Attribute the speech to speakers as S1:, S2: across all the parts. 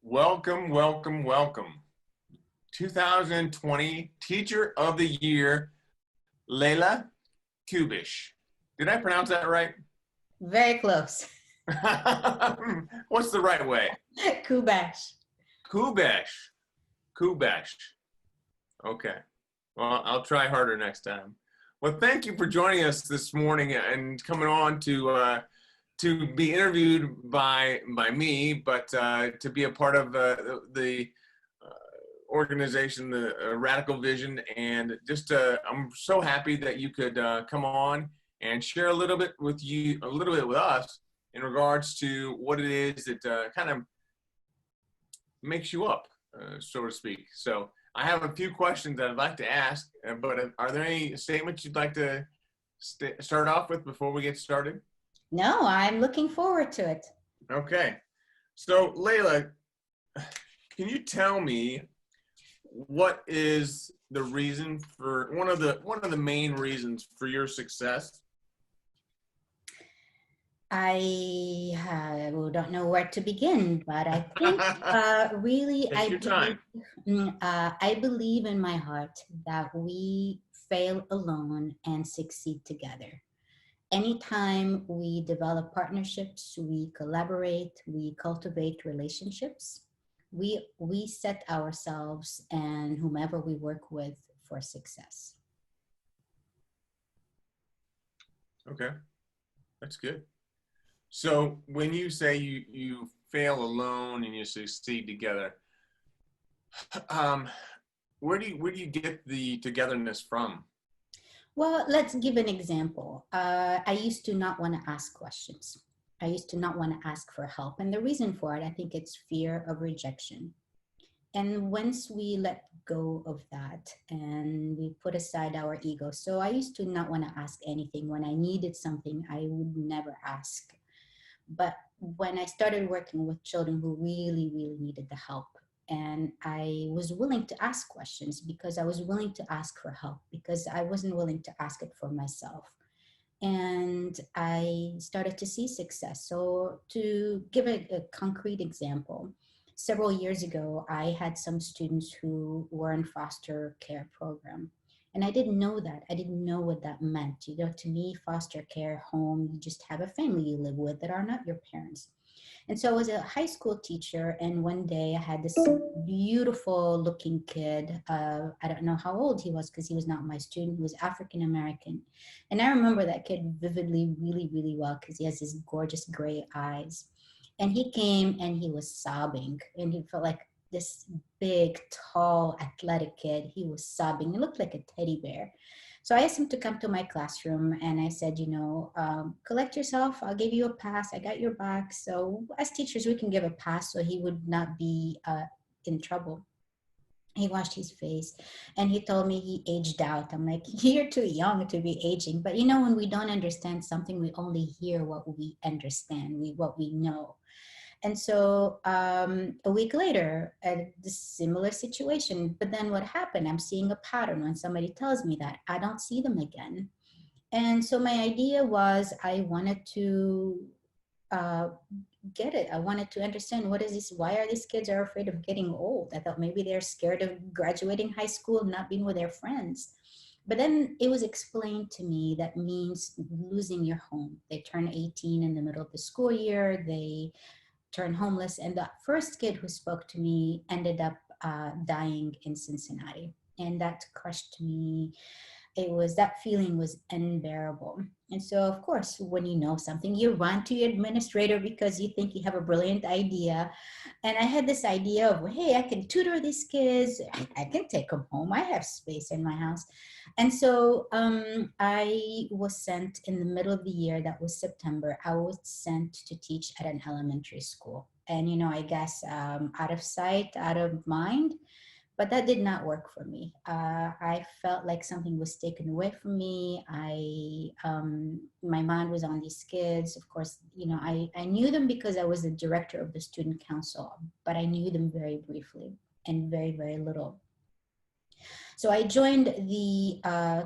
S1: Welcome, welcome, welcome. 2020 Teacher of the Year, Leila Kubesch. Did I pronounce that right?
S2: Very close.
S1: What's the right way?
S2: Kubesch.
S1: Kubesch. Kubesch. Okay. Well, I'll try harder next time. Well, thank you for joining us this morning and coming on to be interviewed by me, but to be a part of the organization, the Radical Vision, and just I'm so happy that you could come on and share a little bit with us in regards to what it is that kind of makes you up, so to speak. So I have a few questions that I'd like to ask, but are there any statements you'd like to start off with before we get started?
S2: No, I'm looking forward to it.
S1: Okay. So Leila, can you tell me what is the reason for one of the main reasons for your success?
S2: I don't know where to begin, but I think really I believe in my heart that we fail alone and succeed together. Anytime we develop partnerships, we collaborate, we cultivate relationships, we set ourselves and whomever we work with for success.
S1: Okay, that's good. So when you say you fail alone and you succeed together, where do you get the togetherness from?
S2: Well, let's give an example. I used to not want to ask questions. I used to not want to ask for help. And the reason for it, I think it's fear of rejection. And once we let go of that and we put aside our ego, so I used to not want to ask anything. When I needed something, I would never ask. But when I started working with children who really, really needed the help, and I was willing to ask questions because I was willing to ask for help because I wasn't willing to ask it for myself. And I started to see success. So to give a concrete example, several years ago, I had some students who were in foster care program. And I didn't know that. I didn't know what that meant. You know, to me, foster care home, you just have a family you live with that are not your parents. And so I was a high school teacher, and one day I had this beautiful looking kid. I don't know how old he was because he was not my student. He was African American. And I remember that kid vividly, really, really well because he has these gorgeous gray eyes. And he came and he was sobbing, and he felt like this big, tall, athletic kid. He was sobbing. He looked like a teddy bear. So I asked him to come to my classroom, and I said, collect yourself. I'll give you a pass. I got your back. So as teachers, we can give a pass so he would not be in trouble. He washed his face and he told me he aged out. I'm like, you're too young to be aging. But when we don't understand something, we only hear what we understand, what we know. And so a week later, a similar situation. But then what happened? I'm seeing a pattern. When somebody tells me that, I don't see them again. And so my idea was I wanted to get it. I wanted to understand what is this? Why are these kids are afraid of getting old? I thought maybe they're scared of graduating high school and not being with their friends. But then it was explained to me that means losing your home. They turn 18 in the middle of the school year. They turn homeless. And the first kid who spoke to me ended up dying in Cincinnati. And that crushed me. That feeling was unbearable. And so, of course, when you know something, you run to your administrator because you think you have a brilliant idea. And I had this idea of, hey, I can tutor these kids. I can take them home. I have space in my house. And so I was sent in the middle of the year, that was September, I was sent to teach at an elementary school. And, I guess out of sight, out of mind. But that did not work for me. I felt like something was taken away from me. My mind was on these kids. Of course, I knew them because I was the director of the student council, but I knew them very briefly and very, very little. So I joined the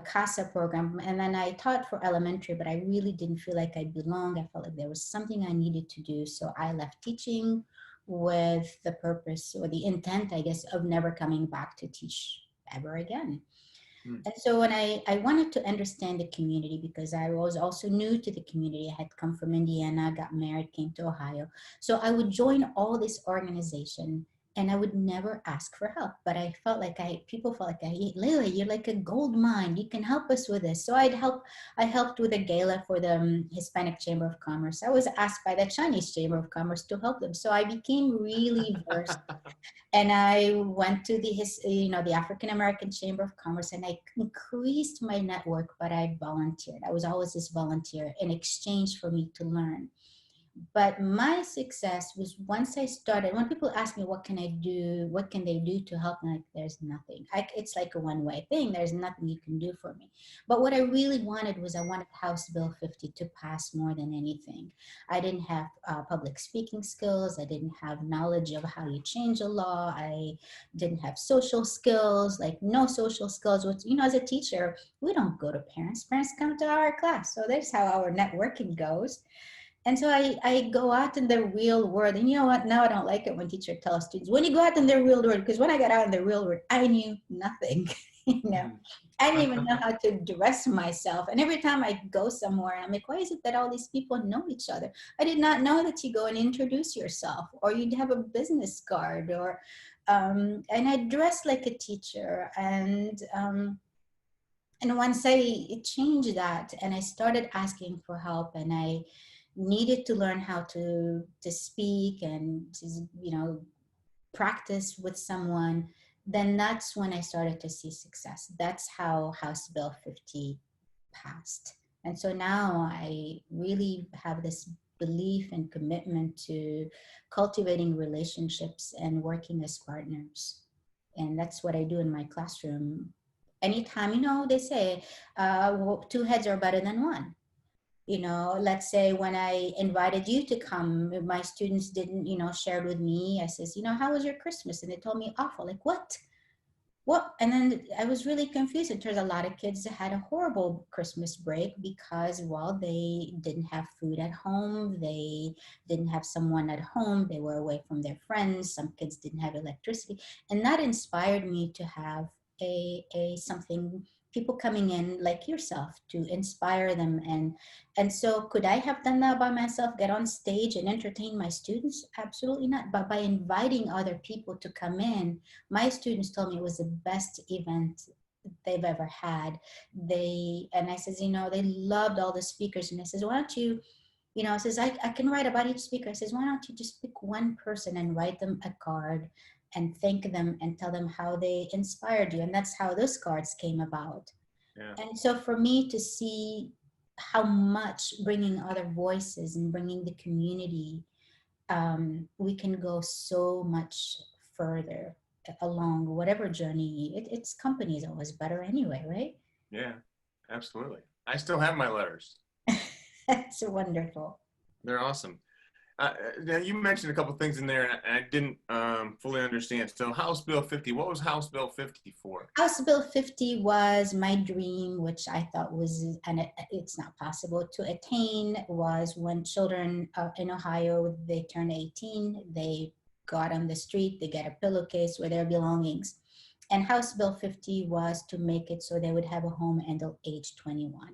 S2: casa program, and then I taught for elementary, but I really didn't feel like I belonged. I felt like there was something I needed to do. So I left teaching with the purpose or the intent, I guess, of never coming back to teach ever again.
S1: Mm.
S2: And so when I wanted to understand the community, because I was also new to the community, I had come from Indiana, got married, came to Ohio. So I would join all this organization and I would never ask for help. But I felt like people felt like, Leila, you're like a gold mine. You can help us with this. So I helped with a gala for the Hispanic Chamber of Commerce. I was asked by the Chinese Chamber of Commerce to help them. So I became really versed, and I went to the African American Chamber of Commerce, and I increased my network, but I volunteered. I was always this volunteer in exchange for me to learn. But my success was once I started, when people ask me, what can I do? What can they do to help me? Like, there's nothing. It's like a one-way thing. There's nothing you can do for me. But what I really wanted was I wanted House Bill 50 to pass more than anything. I didn't have public speaking skills. I didn't have knowledge of how you change a law. I didn't have social skills, like no social skills. Which, as a teacher, we don't go to parents. Parents come to our class. So that's how our networking goes. And so I go out in the real world. And you know what? Now I don't like it when teachers tell students, when you go out in the real world, because when I got out in the real world, I knew nothing.
S1: Mm.
S2: I didn't even know how to dress myself. And every time I go somewhere, I'm like, why is it that all these people know each other? I did not know that you go and introduce yourself, or you'd have a business card, and I dressed like a teacher. And once I changed that and I started asking for help, and I needed to learn how to speak and to, practice with someone, then that's when I started to see success. That's how House Bill 50 passed. And so now I really have this belief and commitment to cultivating relationships and working as partners. And that's what I do in my classroom. Anytime, they say two heads are better than one. Let's say when I invited you to come, my students didn't, shared with me. I says, how was your Christmas? And they told me awful. Like, what? What? And then I was really confused. It turns a lot of kids had a horrible Christmas break because, well, they didn't have food at home. They didn't have someone at home. They were away from their friends. Some kids didn't have electricity. And that inspired me to have a something, people coming in like yourself to inspire them. And so could I have done that by myself, get on stage and entertain my students? Absolutely not. But by inviting other people to come in, my students told me it was the best event they've ever had. And I says, they loved all the speakers. And I says, why don't you, I says, I can write about each speaker. I says, why don't you just pick one person and write them a card and thank them and tell them how they inspired you. And that's how those cards came about.
S1: Yeah.
S2: And so for me to see how much bringing other voices and bringing the community, we can go so much further along whatever journey. It's company is always better anyway, right?
S1: Yeah, absolutely. I still have my letters.
S2: That's wonderful.
S1: They're awesome. Now you mentioned a couple things in there, and I didn't fully understand. So House Bill 50, what was House Bill 50 for?
S2: House Bill 50 was my dream, which I thought was, and it's not possible to attain, was when children in Ohio, they turn 18, they go out on the street, they get a pillowcase with their belongings. And House Bill 50 was to make it so they would have a home until age 21.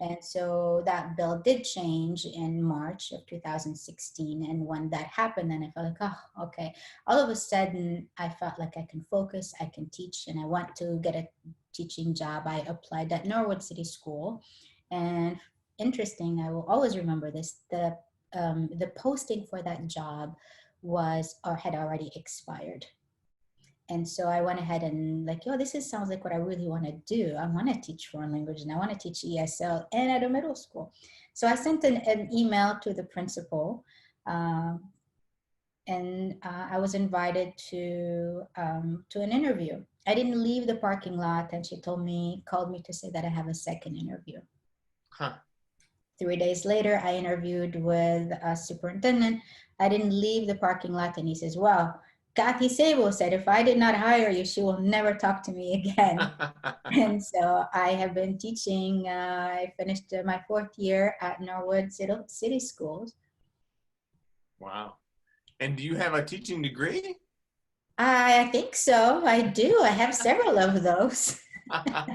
S2: And so that bill did change in March of 2016. And when that happened, then I felt like, oh, okay. All of a sudden, I felt like I can focus, I can teach, and I want to get a teaching job. I applied at Norwood City School. And interesting, I will always remember this, the posting for that job had already expired. And so I went ahead and like, sounds like what I really want to do. I want to teach foreign language and I want to teach ESL and at a middle school. So I sent an email to the principal, and I was invited to an interview. I didn't leave the parking lot, and she called me to say that I have a second interview.
S1: Huh.
S2: 3 days later, I interviewed with a superintendent. I didn't leave the parking lot, and he says, well, Kathy Sabo said, if I did not hire you, she will never talk to me again. And so I have been teaching. I finished my 4th year at Norwood City Schools.
S1: Wow. And do you have a teaching degree?
S2: I think so. I do. I have several of those.
S1: Well,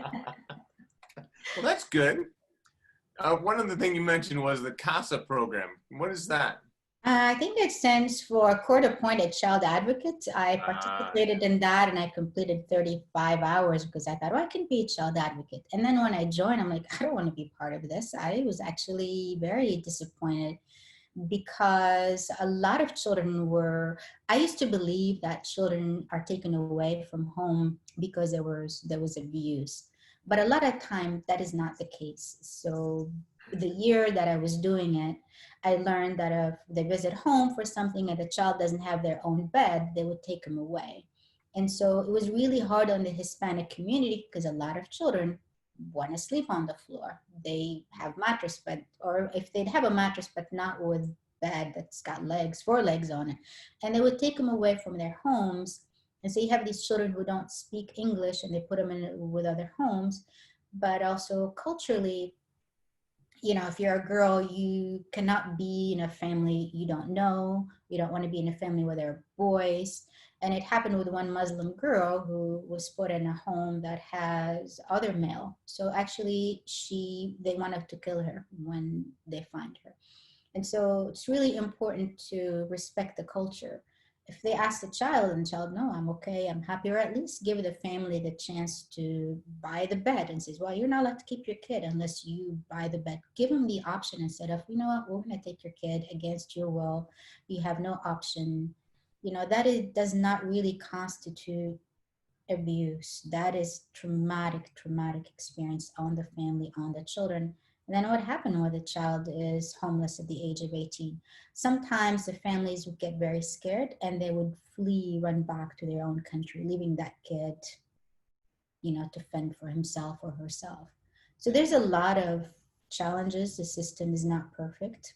S1: that's good. One of the things you mentioned was the CASA program. What is that?
S2: I think it stands for Court Appointed Child Advocate. I
S1: Yeah.
S2: participated in that and I completed 35 hours because I thought, oh, I can be a child advocate. And then when I joined, I'm like, I don't want to be part of this. I was actually very disappointed because a lot of children were, I used to believe that children are taken away from home because there was abuse, but a lot of time that is not the case. So the year that I was doing it, I learned that if they visit home for something and the child doesn't have their own bed, they would take them away. And so it was really hard on the Hispanic community because a lot of children want to sleep on the floor. They have mattress, but or if they'd have a mattress, but not with bed that's got legs, four legs on it, and they would take them away from their homes. And so you have these children who don't speak English, and they put them in with other homes. But also culturally, if you're a girl, you cannot be in a family you don't know. You don't want to be in a family where there are boys. And it happened with one Muslim girl who was put in a home that has other male. So actually, they wanted to kill her when they find her. And so it's really important to respect the culture. If they ask the child and the child, no, I'm okay, I'm happy, or at least give the family the chance to buy the bed and says, well, you're not allowed to keep your kid unless you buy the bed. Give them the option instead of, you know what, we're going to take your kid against your will. You have no option. Does not really constitute abuse. That is traumatic experience on the family, on the children. And then what happened when the child is homeless at the age of 18? Sometimes the families would get very scared and they would flee, run back to their own country, leaving that kid, to fend for himself or herself. So there's a lot of challenges. The system is not perfect.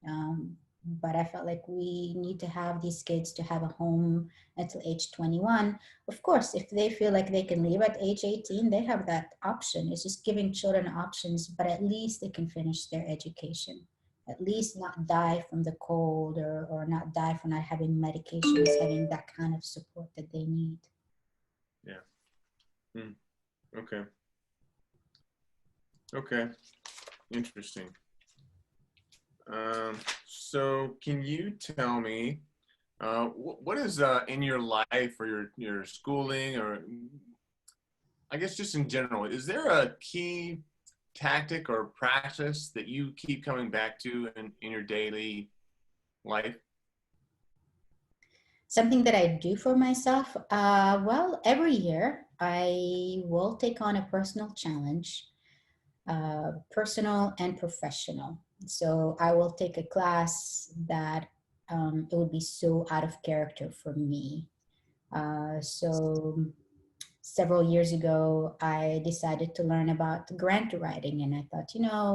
S2: Um, but I felt like we need to have these kids to have a home until age 21. Of course, if they feel like they can leave at age 18, they have that option. It's just giving children options, but at least they can finish their education. At least not die from the cold or not die from not having medications, having that kind of support that they need.
S1: Yeah. Hmm. Okay. Okay. Interesting. So can you tell me what is in your life or your schooling, or I guess just in general, is there a key tactic or practice that you keep coming back to in your daily life?
S2: Something that I do for myself, well, every year I will take on a personal challenge, personal and professional. So I will take a class that it would be so out of character for me. So several years ago, I decided to learn about grant writing. And I thought,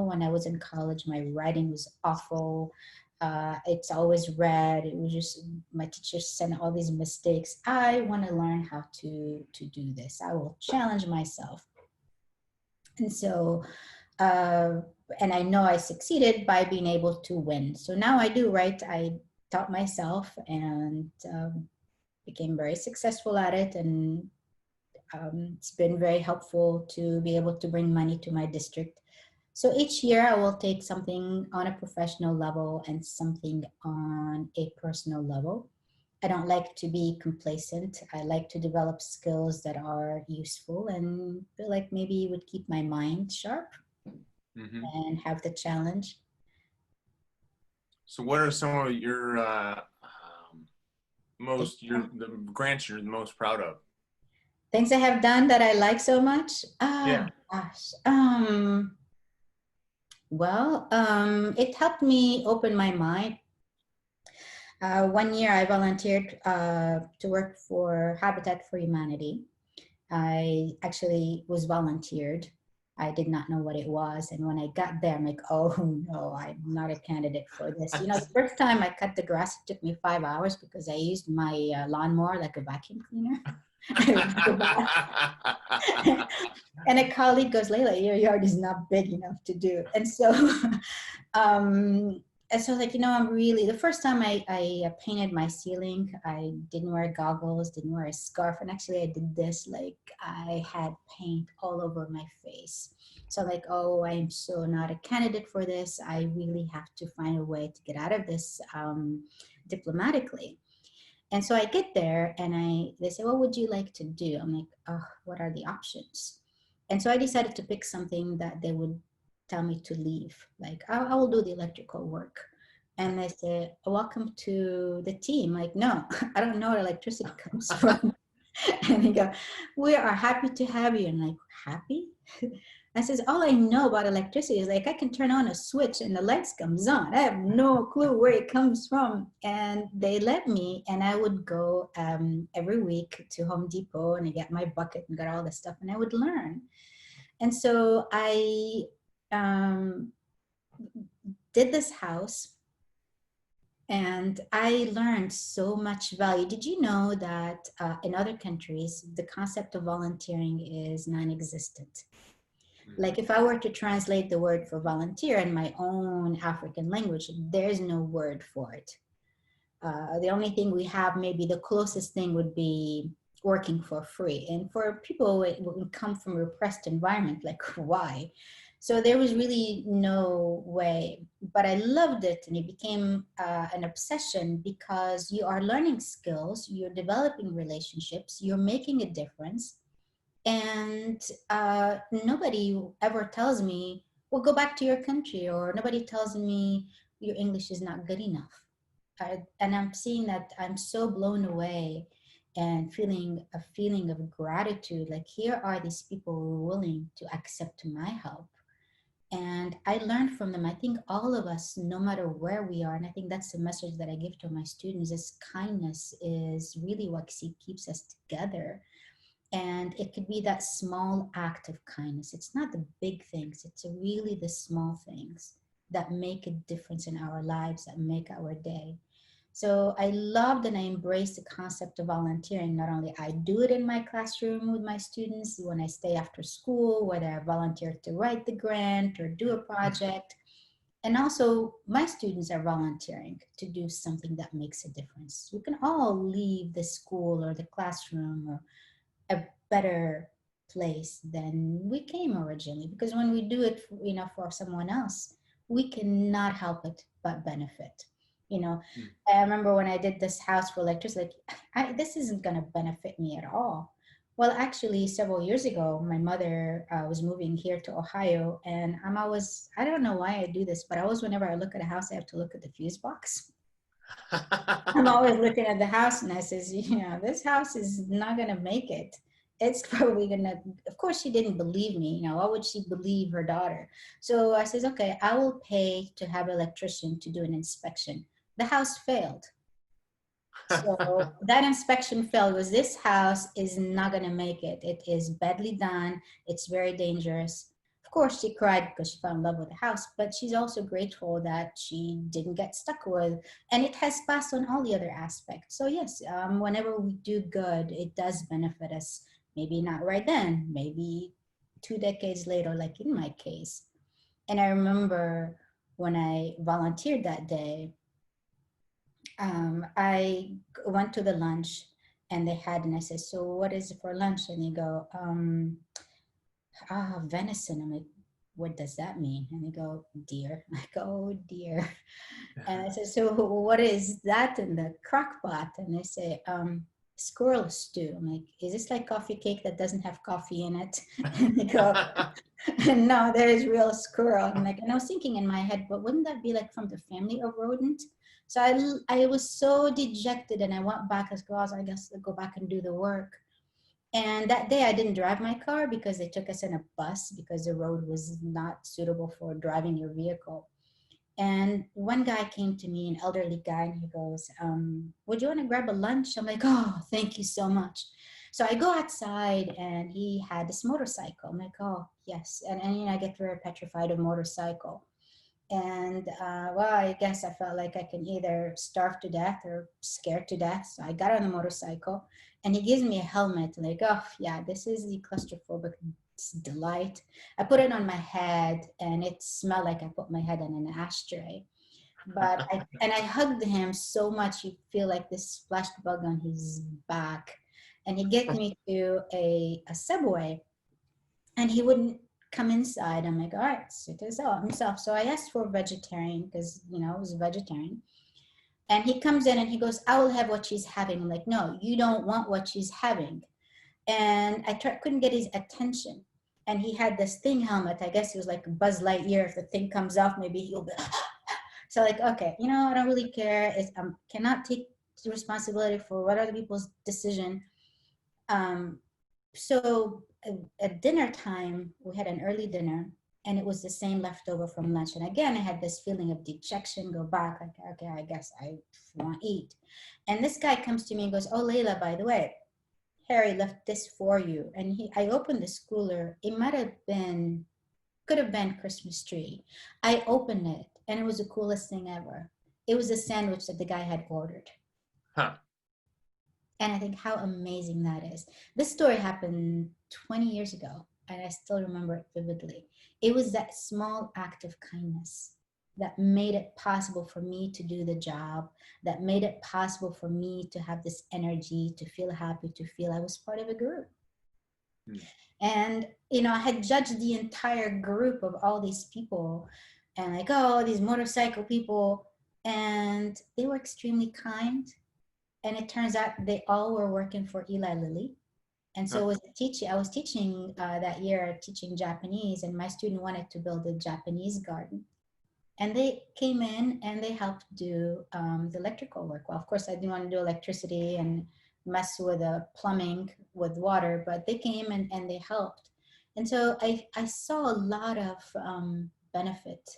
S2: when I was in college, my writing was awful. It's always red. It was just, my teachers sent all these mistakes. I want to learn how to do this. I will challenge myself. And so, and I know I succeeded by being able to win. So now I do, right? I taught myself and became very successful at it. And it's been very helpful to be able to bring money to my district. So each year I will take something on a professional level and something on a personal level. I don't like to be complacent. I like to develop skills that are useful and feel like maybe it would keep my mind sharp
S1: Mm-hmm.
S2: and have the challenge.
S1: So what are some of your
S2: Think-
S1: the grants you're the most proud of?
S2: Things I have done that I like so much.
S1: Yeah.
S2: Gosh. Well, it helped me open my mind. One year I volunteered to work for Habitat for Humanity. I actually was volunteered. I did not know what it was. And when I got there, I'm like, oh no, I'm not a candidate for this. The first time I cut the grass, it took me 5 hours because I used my lawnmower like a vacuum cleaner. And a colleague goes, Leila, your yard is not big enough to do. And so and so like, I'm really, the first time I painted my ceiling, I didn't wear goggles, didn't wear a scarf. And actually I did this, like I had paint all over my face. So like, oh, I'm so not a candidate for this. I really have to find a way to get out of this diplomatically. And so I get there and they say, what would you like to do? I'm like, oh, what are the options? And so I decided to pick something that they would tell me to leave. Like, I will do the electrical work. And they say, welcome to the team. Like, no, I don't know where electricity comes from. And they go, we are happy to have you. And I'm like, happy? I says, all I know about electricity is like I can turn on a switch and the lights comes on. I have no clue where it comes from. And they let me, and I would go every week to Home Depot and I get my bucket and got all this stuff and I would learn. And so I did this house and I learned so much value. Did you know that in other countries, the concept of volunteering is non-existent? Like if I were to translate the word for volunteer in my own African language, there's no word for it. The only thing we have, maybe the closest thing would be working for free. And for people who come from a repressed environment, like why? So there was really no way, but I loved it and it became an obsession because you are learning skills, you're developing relationships, you're making a difference. And nobody ever tells me, well, go back to your country, or nobody tells me your English is not good enough. And I'm seeing that I'm so blown away and feeling a feeling of gratitude. Like here are these people who are willing to accept my help. And I learned from them. I think all of us, no matter where we are, and I think that's the message that I give to my students, is kindness is really what keeps us together. And it could be that small act of kindness. It's not the big things, it's really the small things that make a difference in our lives, that make our day. So I loved and I embraced the concept of volunteering. Not only I do it in my classroom with my students, when I stay after school, whether I volunteer to write the grant or do a project. And also my students are volunteering to do something that makes a difference. We can all leave the school or the classroom or a better place than we came originally, because when we do it for someone else, we cannot help it but benefit. I remember when I did this house for electricity, like this isn't going to benefit me at all. Well, actually several years ago my mother was moving here to Ohio, and I don't know why I do this, but whenever I look at a house I have to look at the fuse box. I'm always looking at the house and I says, this house is not going to make it. It's probably going to, of course, she didn't believe me. Why would she believe her daughter? So I says, okay, I will pay to have an electrician to do an inspection. The house failed. So that inspection failed. Was this house is not going to make it. It is badly done. It's very dangerous. Of course, she cried because she fell in love with the house, but she's also grateful that she didn't get stuck with, and it has passed on all the other aspects. So yes, whenever we do good, it does benefit us. Maybe not right then, maybe 2 decades later, like in my case. And I remember when I volunteered that day, I went to the lunch and they had, and I said, so what is it for lunch? And they go, venison. I'm like, what does that mean? And they go, deer. I go, oh, deer. And I said, so what is that in the crock pot? And they say, squirrel stew. I'm like, is this like coffee cake that doesn't have coffee in it? And they go, no, there is real squirrel. And I was thinking in my head, but wouldn't that be like from the family of rodent? So I was so dejected, and I went back as girls, I guess, to go back and do the work. And that day I didn't drive my car because they took us in a bus because the road was not suitable for driving your vehicle. And one guy came to me, an elderly guy, and he goes, would you want to grab a lunch? I'm like, oh, thank you so much. So I go outside and he had this motorcycle. I'm like, oh, yes. And I get very petrified of motorcycle. And well, I guess I felt like I can either starve to death or scared to death. So I got on the motorcycle and he gives me a helmet. Like, oh, yeah, this is the claustrophobic delight. I put it on my head and it smelled like I put my head in an ashtray. And I hugged him so much, you feel like this splashed bug on his back. And he get me to a subway, and he wouldn't come inside. I'm like, all right, sit himself. So I asked for a vegetarian because, I was a vegetarian. And he comes in and he goes, I will have what she's having. I'm like, no, you don't want what she's having. And I couldn't get his attention. And he had this thing helmet. I guess it was like a Buzz Lightyear. If the thing comes off, maybe he'll be. So like, okay, I don't really care. Cannot take responsibility for what other people's decision. So at dinner time, we had an early dinner, and it was the same leftover from lunch. And again, I had this feeling of dejection, go back, like, okay, I guess I want to eat. And this guy comes to me and goes, oh, Leila, by the way, Harry left this for you. And I opened the cooler. It could have been Christmas tree. I opened it, and it was the coolest thing ever. It was a sandwich that the guy had ordered.
S1: Huh.
S2: And I think how amazing that is. This story happened 20 years ago, and I still remember it vividly. It was that small act of kindness that made it possible for me to do the job, that made it possible for me to have this energy, to feel happy, to feel I was part of a group. And, I had judged the entire group of all these people, and like, oh, these motorcycle people, and they were extremely kind. And it turns out they all were working for Eli Lilly. And so I was teaching that year, teaching Japanese, and my student wanted to build a Japanese garden. And they came in and they helped do the electrical work. Well, of course, I didn't want to do electricity and mess with the plumbing with water, but they came and they helped. And so I saw a lot of benefit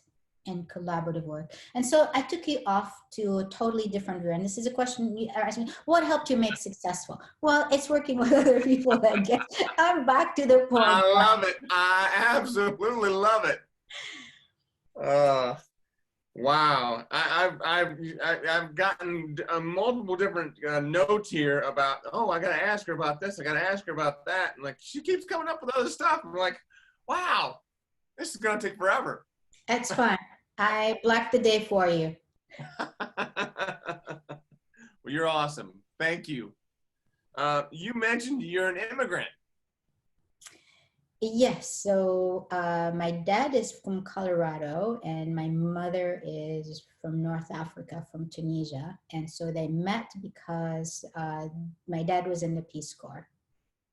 S2: in collaborative work. And so I took you off to a totally different view. And this is a question you asked me, what helped you make successful? Well, it's working with other people, I guess. I'm back to the point.
S1: I love it. I absolutely love it. Wow. I've gotten multiple different notes here about, oh, I got to ask her about this. I got to ask her about that. And like, she keeps coming up with other stuff. I'm like, wow, this is going to take forever.
S2: That's fine. I blocked the day for you.
S1: Well, you're awesome. Thank you. You mentioned you're an immigrant.
S2: Yes. So my dad is from Colorado and my mother is from North Africa, from Tunisia. And so they met because my dad was in the Peace Corps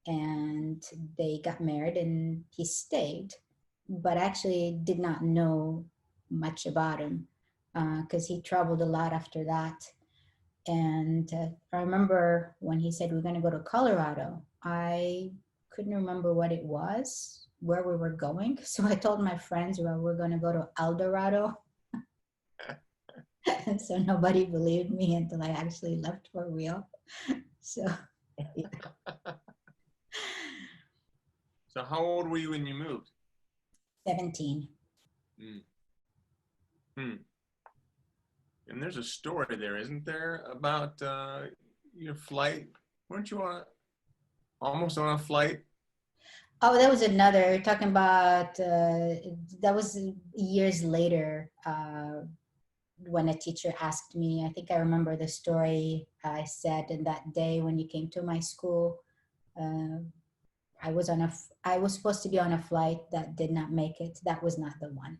S2: and they got married and he stayed, but actually did not know much about him because he traveled a lot after that. And I remember when he said, we're going to go to Colorado, I couldn't remember what it was, where we were going. So I told my friends, well, we're going to go to El Dorado. And so nobody believed me until I actually left for real. So, yeah.
S1: So how old were you when you moved?
S2: 17.
S1: And there's a story there, isn't there, about your flight? Weren't you almost on a flight?
S2: Oh, that was another. We're talking about, that was years later when a teacher asked me, I think I remember the story I said in that day when you came to my school. I was supposed to be on a flight that did not make it. That was not the one.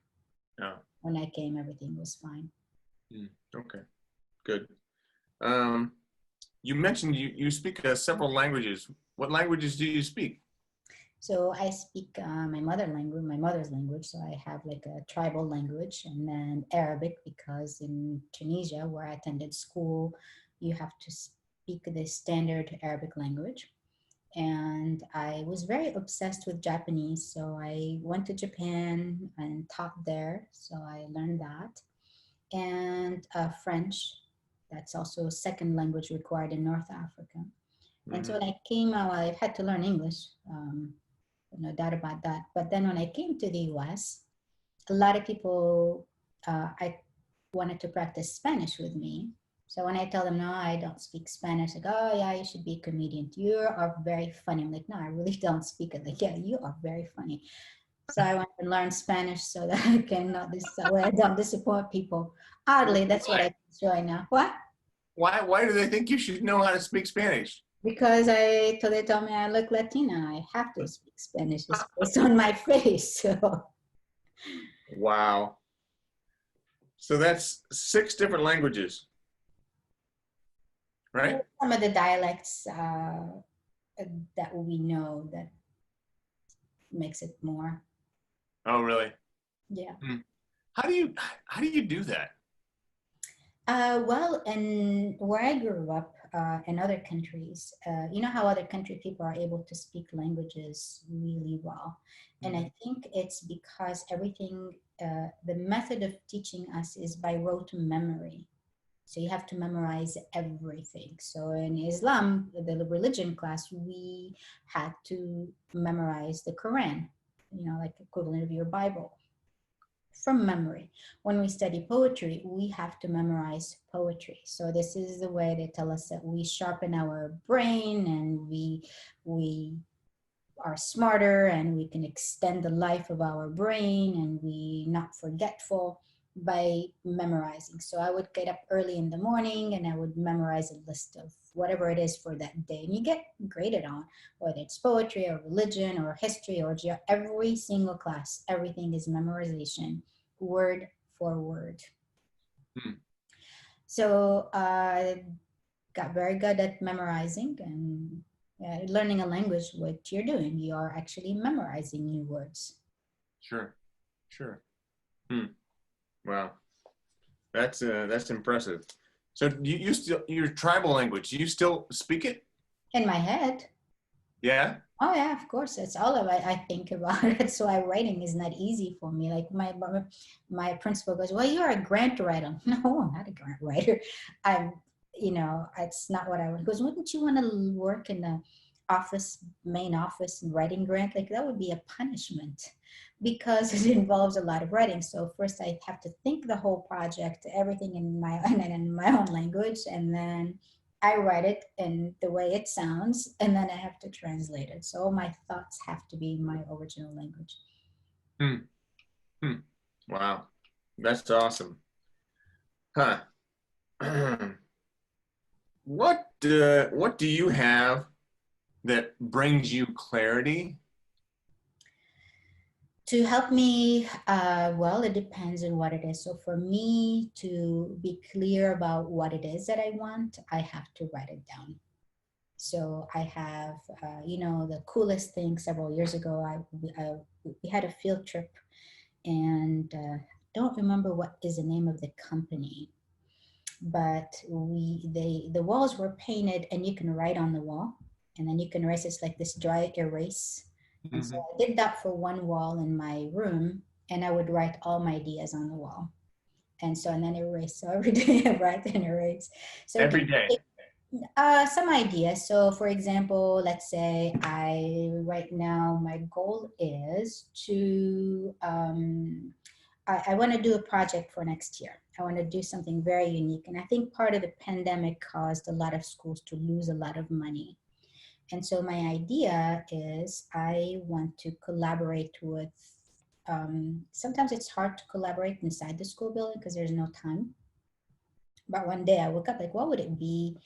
S1: No.
S2: When I came, everything was fine.
S1: Okay, good. You mentioned you speak several languages. What languages do you speak?
S2: So I speak my mother's language. So I have like a tribal language, and then Arabic, because in Tunisia, where I attended school, you have to speak the standard Arabic language. And I was very obsessed with Japanese. So I went to Japan and taught there. So I learned that. And French, that's also a second language required in North Africa. And so when I came out, I had to learn English, no doubt about that. But then when I came to the US, a lot of people, I wanted to practice Spanish with me. So when I tell them, no, I don't speak Spanish, like, oh yeah, you should be a comedian. You are very funny. I'm like, no, I really don't speak it. Like, yeah, you are very funny. So I want to learn Spanish so that I can not this way I don't disappoint people. Oddly, that's what I teach right now. What?
S1: Why do they think you should know how to speak Spanish?
S2: Because they told me I look Latina. I have to speak Spanish. It's based on my face. So
S1: Wow. So that's 6 different languages, right?
S2: some of the dialects that we know that makes it more.
S1: Oh, really?
S2: Yeah.
S1: Hmm. How do you do that?
S2: Well, and where I grew up in other countries, you know how other country people are able to speak languages really well. And I think it's because everything, the method of teaching us is by rote memory. So you have to memorize everything. So in Islam, the religion class, we had to memorize the Quran, you know, like equivalent of your Bible from memory. When we study poetry, we have to memorize poetry. So this is the way they tell us that we sharpen our brain and we are smarter and we can extend the life of our brain and we not forgetful by memorizing. So I would get up early in the morning and I would memorize a list of whatever it is for that day. And you get graded on whether it's poetry or religion or history or every single class, everything is memorization, word for word.
S1: Hmm.
S2: So I got very good at memorizing and learning a language. What you're doing, you are actually memorizing new words.
S1: Sure. Sure. Hmm. Wow. That's impressive. So you still your tribal language, you still speak it?
S2: In my head.
S1: Yeah?
S2: Oh yeah, of course. That's all of I think about it. So writing is not easy for me. Like my principal goes, "Well, you're a grant writer." No, I'm not a grant writer. I'm, you know, it's not what I want. He goes, "Wouldn't you want to work in the office, main office, and writing grant? Like that would be a punishment because it involves a lot of writing. So first, I have to think the whole project, everything in my in my own language, and then." I write it in the way it sounds, and then I have to translate it. So all my thoughts have to be in my original language.
S1: Hmm. Hmm. Wow. That's awesome. Huh. What do you have that brings you clarity?
S2: To help me, well, it depends on what it is. So for me to be clear about what it is that I want, I have to write it down. So I have, you know, the coolest thing several years ago, we had a field trip and don't remember what is the name of the company, but the walls were painted and you can write on the wall and then you can erase. It's like this dry erase. And so
S1: Mm-hmm.
S2: I did that for one wall in my room and I would write all my ideas on the wall. And so and then erase. So every day I write and erase. So it can
S1: Every day.
S2: take some ideas. So for example, let's say right now my goal is to I want to do a project for next year. I want to do something very unique. And I think part of the pandemic caused a lot of schools to lose a lot of money. And so my idea is I want to collaborate with, sometimes it's hard to collaborate inside the school building because there's no time. But one day I woke up like, what would it be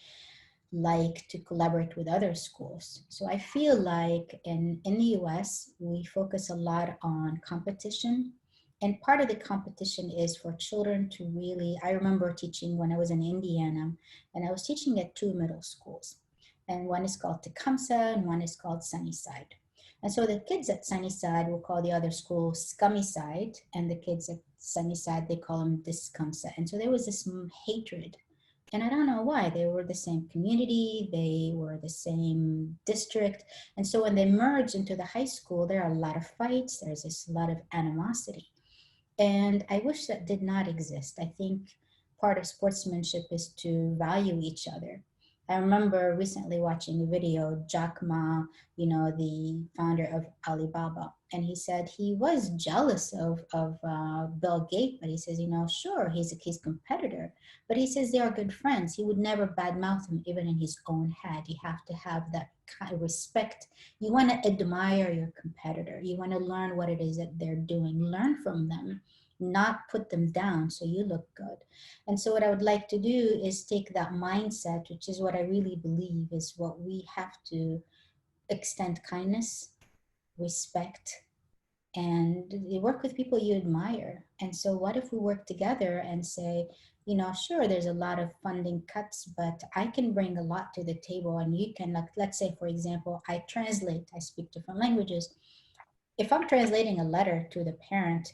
S2: like to collaborate with other schools? So I feel like in the US, we focus a lot on competition. And part of the competition is for children to really, I remember teaching when I was in Indiana, and I was teaching at 2 middle schools. And one is called Tecumseh and one is called Sunnyside. And so the kids at Sunnyside will call the other school Scummy Side, and the kids at Sunnyside, they call them Discumseh. And so there was this hatred, and I don't know why. They were the same community, they were the same district. And so when they merged into the high school, there are a lot of fights, there's this lot of animosity. And I wish that did not exist. I think part of sportsmanship is to value each other. I remember recently watching a video, Jack Ma, the founder of Alibaba, and he said he was jealous of Bill Gates, but he says, sure, he's his competitor, but he says they are good friends. He would never badmouth him, even in his own head. You have to have that kind of respect. You want to admire your competitor. You want to learn what it is that they're doing. Learn from them, not put them down so you look good. And so, what I would like to do is take that mindset, which is what I really believe is what we have to extend kindness, respect, and you work with people you admire. And so, what if we work together and say, sure, there's a lot of funding cuts, but I can bring a lot to the table, and you can, like, let's say, for example, I translate, I speak different languages. If I'm translating a letter to the parent,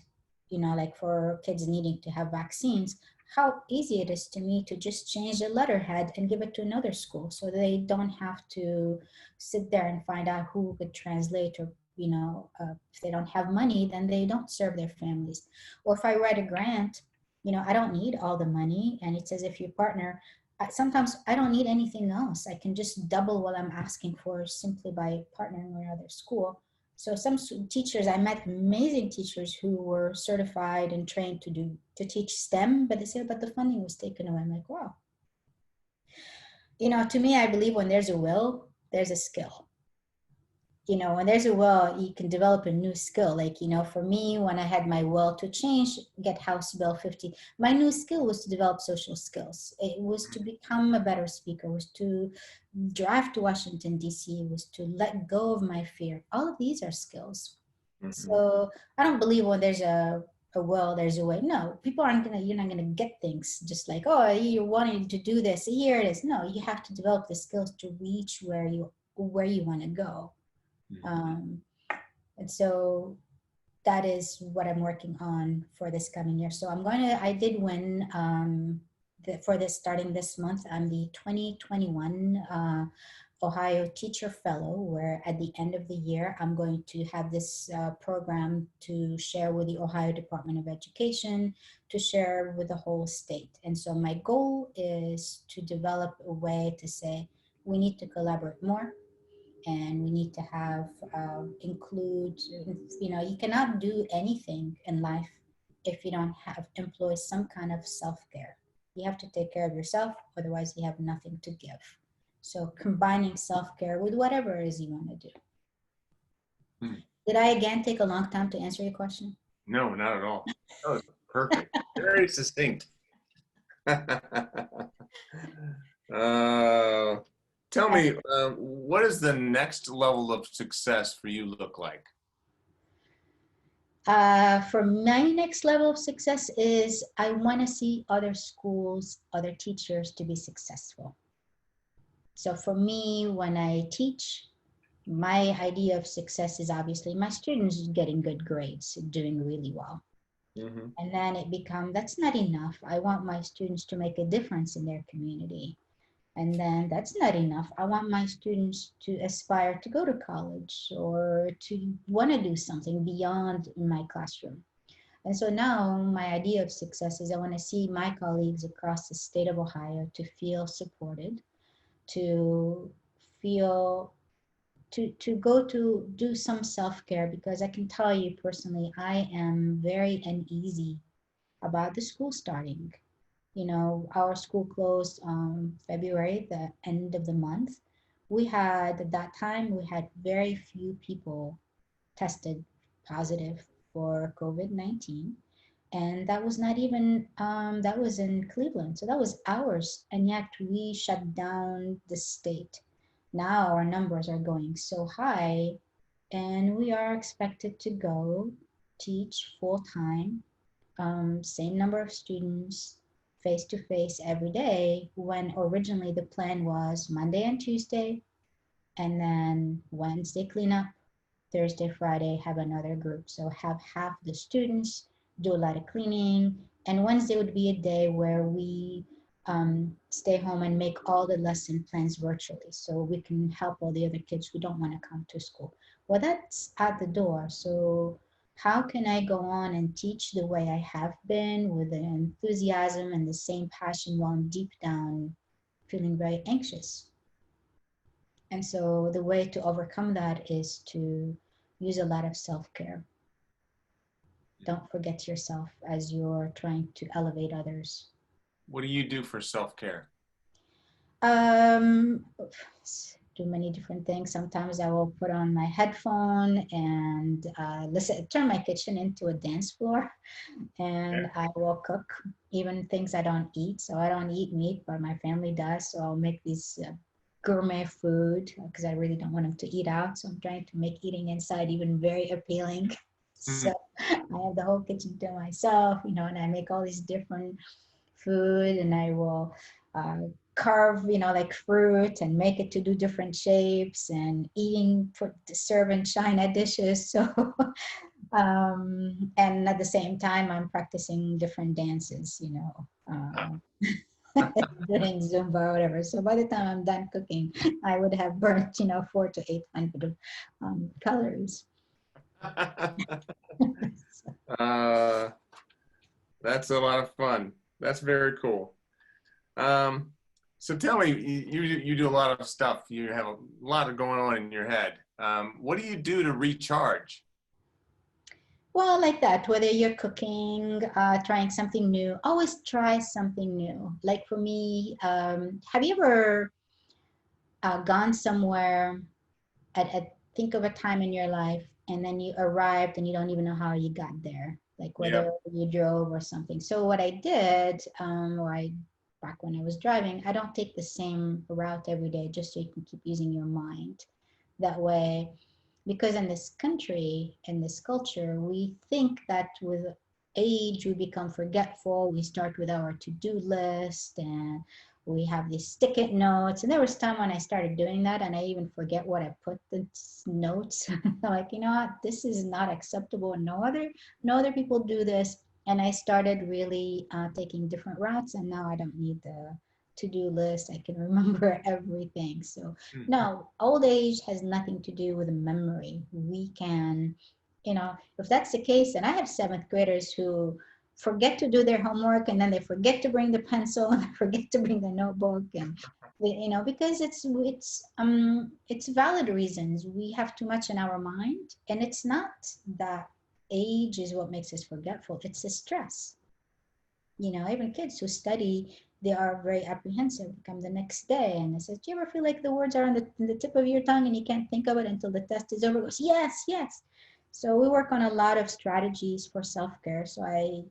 S2: like for kids needing to have vaccines, how easy it is to me to just change the letterhead and give it to another school so they don't have to sit there and find out who could translate, or if they don't have money, then they don't serve their families. Or if I write a grant, I don't need all the money, and it says if you partner, sometimes I don't need anything else. I can just double what I'm asking for simply by partnering with another school. So some teachers, I met amazing teachers who were certified and trained to teach STEM, but they said, but the funding was taken away. I'm like, wow. To me, I believe when there's a will, there's a skill. When there's a will, you can develop a new skill. Like, for me, when I had my will to change, get House Bill 50, my new skill was to develop social skills. It was to become a better speaker, was to drive to Washington, D.C., was to let go of my fear. All of these are skills.
S1: Mhm.
S2: So I don't believe when there's a will, there's a way. No, people you're not gonna get things just like, oh, you're wanting to do this, here it is. No, you have to develop the skills to reach where you want to go. Um, and so that is what I'm working on for this coming year. So I did win for this starting this month. I'm the 2021 Ohio Teacher Fellow, where at the end of the year, I'm going to have this program to share with the Ohio Department of Education, to share with the whole state. And so my goal is to develop a way to say, we need to collaborate more, and we need to have include, you cannot do anything in life if you don't have employ some kind of self-care. You have to take care of yourself, otherwise you have nothing to give. So combining self-care with whatever it is you want to do.
S1: Hmm.
S2: Did I again take a long time to answer your question?
S1: No, not at all. That was perfect. Very succinct. Tell me, what does the next level of success for you look like?
S2: For my next level of success is I want to see other schools, other teachers to be successful. So for me, when I teach, my idea of success is obviously my students getting good grades, doing really well.
S1: Mm-hmm.
S2: And then that's not enough. I want my students to make a difference in their community. And then that's not enough. I want my students to aspire to go to college or to want to do something beyond my classroom. And so now my idea of success is I want to see my colleagues across the state of Ohio to feel supported, to feel to go to do some self-care, because I can tell you personally, I am very uneasy about the school starting. Our school closed February, the end of the month. At that time, we had very few people tested positive for COVID-19. And that was not even, that was in Cleveland. So that was ours. And yet we shut down the state. Now our numbers are going so high, and we are expected to go teach full time, same number of students, face to face every day, when originally the plan was Monday and Tuesday, and then Wednesday cleanup, Thursday, Friday, have another group. So have half the students do a lot of cleaning, and Wednesday would be a day where we stay home and make all the lesson plans virtually, so we can help all the other kids who don't want to come to school. Well, that's at the door. So how can I go on and teach the way I have been, with the enthusiasm and the same passion, while I'm deep down feeling very anxious. And so the way to overcome that is to use a lot of self-care. Don't forget yourself as you're trying to elevate others.
S1: What do you do for self-care?
S2: Um, do many different things. Sometimes I will put on my headphone and listen, turn my kitchen into a dance floor, and I will cook even things I don't eat. So I don't eat meat, but my family does. So I'll make these gourmet food because I really don't want them to eat out. So I'm trying to make eating inside even very appealing. So I have the whole kitchen to myself, you know, and I make all these different food, and I will carve, you know, like fruit and make it to do different shapes, and eating for to serve in china dishes. So and at the same time I'm practicing different dances, you know, doing zumba or whatever. So by the time I'm done cooking, I would have burnt, you know, 400 to 800 calories.
S1: uh, that's a lot of fun. That's very cool. Um, so tell me, you do a lot of stuff. You have a lot of going on in your head. What do you do to recharge?
S2: Well, like that, whether you're cooking, trying something new, always try something new. Like for me, have you ever gone somewhere at think of a time in your life, and then you arrived and you don't even know how you got there, like
S1: Yeah.
S2: whether you drove or something? So what I did, or I back when I was driving, I don't take the same route every day just so you can keep using your mind. That way, because in this country, in this culture, we think that with age we become forgetful. We start with our to-do list, and we have these stick-it notes. And there was time when I started doing that, and I even forget what I put the notes. Like, you know what, this is not acceptable. No other people do this. And I started really taking different routes, and now I don't need the to-do list. I can remember everything. So no, old age has nothing to do with memory. We can, you know, if that's the case, and I have seventh graders who forget to do their homework, and then they forget to bring the pencil and they forget to bring the notebook, and you know, because it's valid reasons. We have too much in our mind, and it's not that age is what makes us forgetful. It's the stress. You know, even kids who study, they are very apprehensive come the next day, and they say, do you ever feel like the words are on the tip of your tongue and you can't think of it until the test is over? It goes, yes, yes. So we work on a lot of strategies for self-care. So I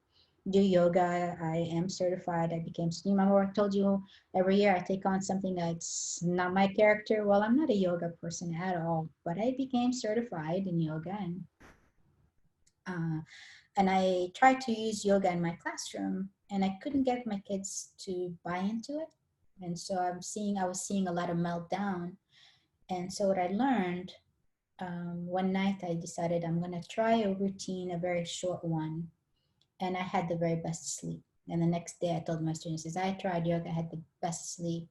S2: do yoga. I am certified. I became, you remember I told you every year I take on something that's not my character. Well, I'm not a yoga person at all, but I became certified in yoga, uh, and I tried to use yoga in my classroom, and I couldn't get my kids to buy into it. And so I was seeing a lot of meltdown. And so what I learned, one night I decided I'm going to try a routine, a very short one. And I had the very best sleep. And the next day I told my students, as I tried yoga, I had the best sleep.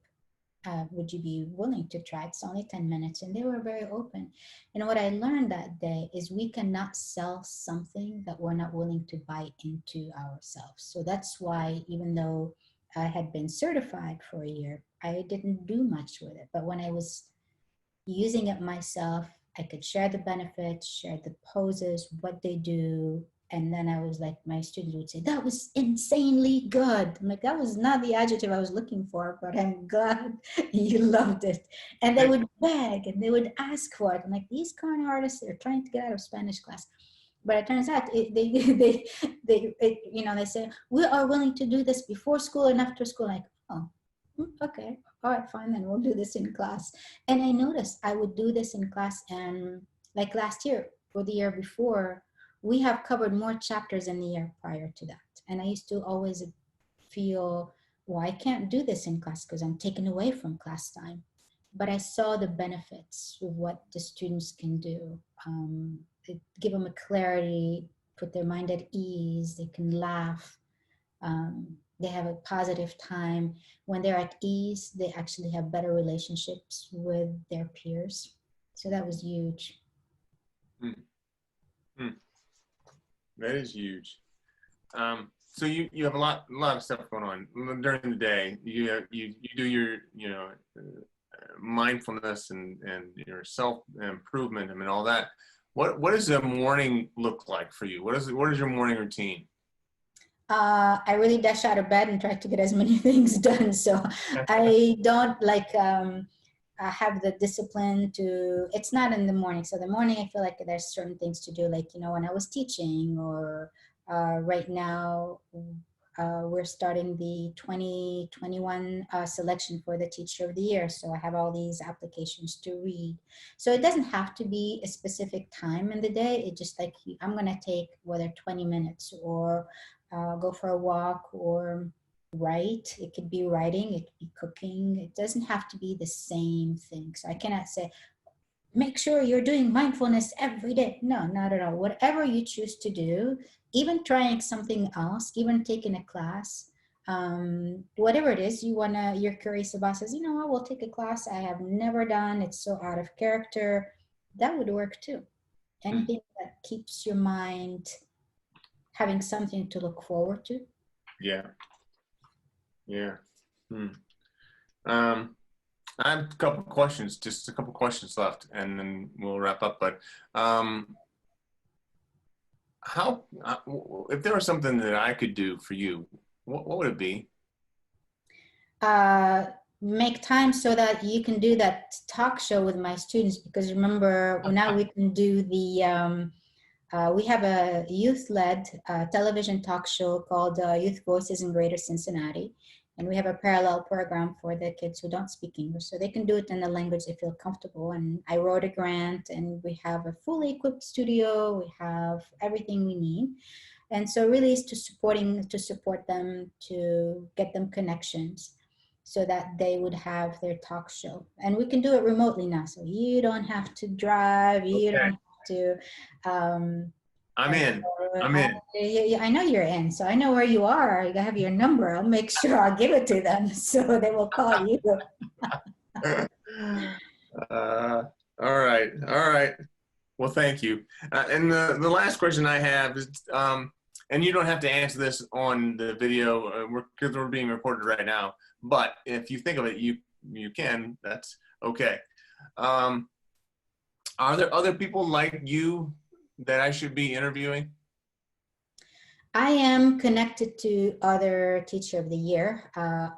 S2: Would you be willing to try? It's only 10 minutes. And they were very open. And what I learned that day is we cannot sell something that we're not willing to buy into ourselves. So that's why, even though I had been certified for a year, I didn't do much with it. But when I was using it myself, I could share the benefits, share the poses, what they do. And then I was like, my students would say, that was insanely good. I'm like, that was not the adjective I was looking for, but I'm glad you loved it. And they would beg and they would ask for it. I'm like, these current artists, they're trying to get out of Spanish class. But it turns out you know, they say, we are willing to do this before school and after school. Like, oh, okay, all right, fine, then we'll do this in class. And I noticed I would do this in class, and like last year or the year before, we have covered more chapters in the year prior to that. And I used to always feel, well, I can't do this in class because I'm taken away from class time. But I saw the benefits of what the students can do. Give them a clarity, put their mind at ease, they can laugh, they have a positive time. When they're at ease, they actually have better relationships with their peers. So that was huge.
S1: Mm, mm. That is huge. Um, so you have a lot of stuff going on during the day. You do your mindfulness and your self improvement. I mean, all that. What does a morning look like for you? What is your morning routine?
S2: I really dash out of bed and try to get as many things done. So I don't like have the discipline to, it's not in the morning. So the morning, I feel like there's certain things to do, like, when I was teaching, or right now, we're starting the 2021 selection for the Teacher of the Year. So I have all these applications to read. So it doesn't have to be a specific time in the day. It just like, I'm going to take whether 20 minutes or go for a walk or write. It could be writing, it could be cooking. It doesn't have to be the same thing. So I cannot say, make sure you're doing mindfulness every day. No, not at all. Whatever you choose to do, even trying something else, even taking a class, whatever it is you're curious about, says, I will take a class I have never done. It's so out of character. That would work too. Anything that keeps your mind having something to look forward to.
S1: Yeah. Yeah. I have a couple questions, just a couple questions left, and then we'll wrap up. But if there was something that I could do for you, what would it be?
S2: Make time so that you can do that talk show with my students, because remember, now we can do the we have a youth-led television talk show called Youth Voices in Greater Cincinnati. And we have a parallel program for the kids who don't speak English. So they can do it in the language they feel comfortable. And I wrote a grant, and we have a fully equipped studio. We have everything we need. And so really it's to support them, to get them connections so that they would have their talk show. And we can do it remotely now. So you don't have to drive, you don't have to,
S1: I'm in. I'm in.
S2: I know you're in, so I know where you are. I have your number. I'll make sure I'll give it to them so they will call you.
S1: All right. All right. Well, thank you. And the last question I have is, and you don't have to answer this on the video because we're being recorded right now. But if you think of it, you can. That's okay. Are there other people like you that I should be interviewing?
S2: I am connected to other Teacher of the Year,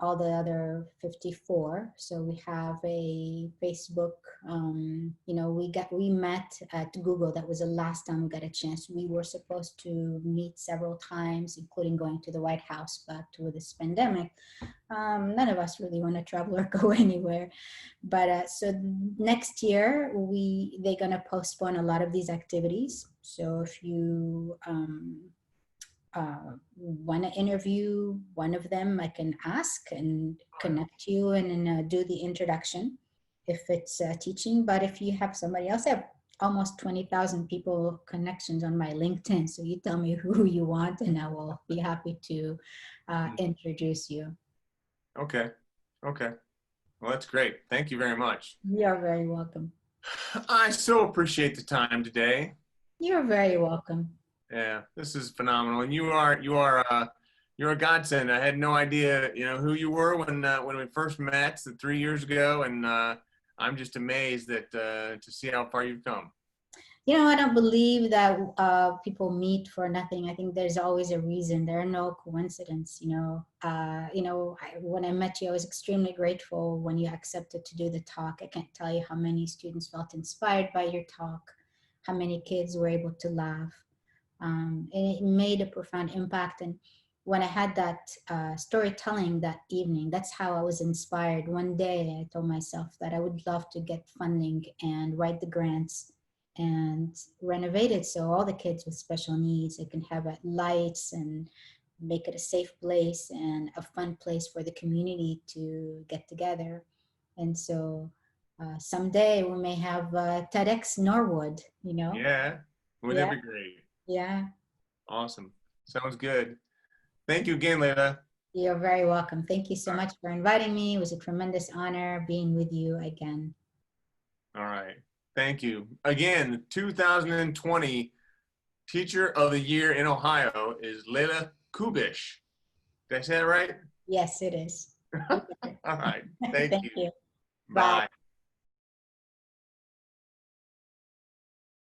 S2: all the other 54. So we have a Facebook, we met at Google. That was the last time we got a chance. We were supposed to meet several times, including going to the White House, but with this pandemic, none of us really want to travel or go anywhere. But so next year, they're gonna postpone a lot of these activities. So if you want to interview one of them, I can ask and connect you and do the introduction if it's teaching. But if you have somebody else, I have almost 20,000 people connections on my LinkedIn. So you tell me who you want and I will be happy to introduce you.
S1: Okay. Okay. Well, that's great. Thank you very much.
S2: You're very welcome.
S1: I so appreciate the time today.
S2: You're very welcome.
S1: Yeah, this is phenomenal, and you're a godsend. I had no idea, who you were when we first met 3 years ago, and I'm just amazed that to see how far you've come.
S2: I don't believe that people meet for nothing. I think there's always a reason. There are no coincidence. When I met you, I was extremely grateful when you accepted to do the talk. I can't tell you how many students felt inspired by your talk, how many kids were able to laugh. And it made a profound impact. And when I had that storytelling that evening, that's how I was inspired. One day I told myself that I would love to get funding and write the grants and renovate it so all the kids with special needs, they can have lights and make it a safe place and a fun place for the community to get together. And so someday we may have TEDx Norwood,
S1: Yeah, wouldn't that be great?
S2: Yeah.
S1: Awesome. Sounds good. Thank you again, Leila.
S2: You're very welcome. Thank you so much for inviting me. It was a tremendous honor being with you again.
S1: All right. Thank you. Again, 2020 Teacher of the Year in Ohio is Leila Kubesch. Did I say that right?
S2: Yes, it is.
S1: All right. Thank
S2: Thank
S1: you.
S2: you. Bye.
S1: Bye.